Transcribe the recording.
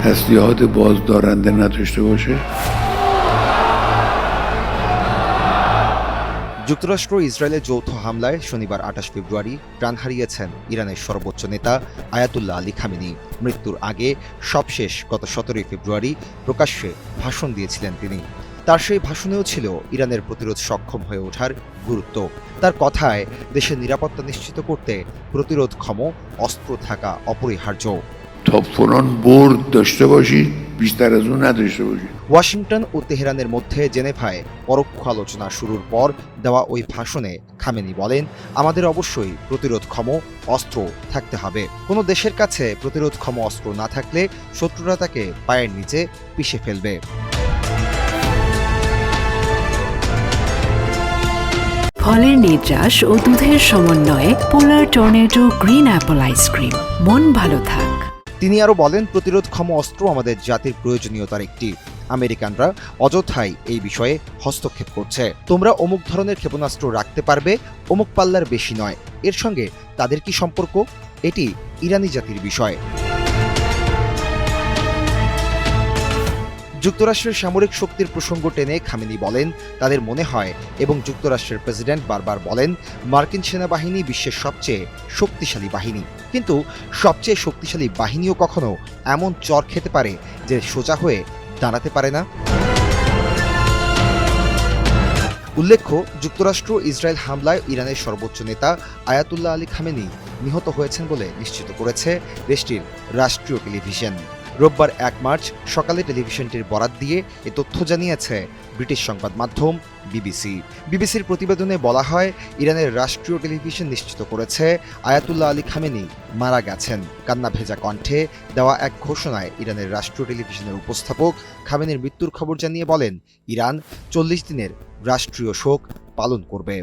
تسلیحات بازدارنده نداشته باشه. যুক্তরাষ্ট্র ইসরায়েলের যৌথ হামলায় শনিবার ২৮ ফেব্রুয়ারি প্রাণ হারিয়েছেন ইরানের সর্বোচ্চ নেতা আয়াতুল্লাহ আলী খামেনি। মৃত্যুর আগে সবশেষ গত ১৭ ফেব্রুয়ারি প্রকাশ্যে ভাষণ দিয়েছিলেন তিনি। তার সেই ভাষণেও ছিল ইরানের প্রতিরোধ সক্ষম হয়ে ওঠার গুরুত্ব। তার কথায় দেশের নিরাপত্তা নিশ্চিত করতে প্রতিরোধক্ষম অস্ত্র থাকা অপরিহার্য। تا فلان برد داشته باشید بیشتر از اون نداشته باشید. ওয়াশিংটন ও তেহরানের মধ্যে জেনেভায় পরোক্ষ আলোচনা শুরুর পর দেওয়া ওই ভাষণে খামেনি বলেন, আমাদের অবশ্যই প্রতিরোধক্ষম অস্ত্র থাকতে হবে। কোনো দেশের কাছে প্রতিরোধক্ষম অস্ত্র না থাকলে শত্রুরা তাকে পায়ের নিচে পিষে ফেলবে। ফলের নির্যাস ও দুধের সমন্বয়ে পোলার টর্নেডো গ্রিন অ্যাপল আইসক্রিম। মন ভালো থাক। তিনি আরও বলেন, প্রতিরোধক্ষম অস্ত্র আমাদের জাতির প্রয়োজনীয়তার একটি। আমেরিকানরা অযথাই এই বিষয়ে হস্তক্ষেপ করছে। তোমরা অমুক ধরনের ক্ষেপণাস্ত্র রাখতে পারবে, অমুক পাল্লার বেশি নয়। এর সঙ্গে তাদের কি সম্পর্ক? এটি ইরানি জাতির বিষয়। যুক্তরাষ্ট্রের সামরিক শক্তির প্রসঙ্গ টেনে খামেনি বলেন, তাদের মনে হয় এবং যুক্তরাষ্ট্রের প্রেসিডেন্ট বারবার বলেন, মার্কিন সেনাবাহিনী বিশ্বের সবচেয়ে শক্তিশালী বাহিনী। কিন্তু সবচেয়ে শক্তিশালী বাহিনীও কখনো এমন চর খেতে পারে যে সোজা হয়ে দাঁড়াতে পারে না। উল্লেখ্য, যুক্তরাষ্ট্র ইসরায়েল হামলায় ইরানের সর্বোচ্চ নেতা আয়াতুল্লাহ আলী খামেনি নিহত হয়েছেন বলে নিশ্চিত করেছে দেশটির রাষ্ট্রীয় টেলিভিশন। রোববার ১ মার্চ সকালে টেলিভিশনটির বরাত দিয়ে এ তথ্য জানিয়েছে ব্রিটিশ সংবাদ মাধ্যম বিবিসি। বিবিসির প্রতিবেদনে বলা হয়, ইরানের রাষ্ট্রীয় টেলিভিশন নিশ্চিত করেছে আয়াতুল্লাহ আলী খামেনি মারা গেছেন। কান্না ভেজা কণ্ঠে দেওয়া এক ঘোষণায় ইরানের রাষ্ট্রীয় টেলিভিশনের উপস্থাপক খামেনির মৃত্যুর খবর জানিয়ে বলেন, ইরান ৪০ দিনের রাষ্ট্রীয় শোক পালন করবে।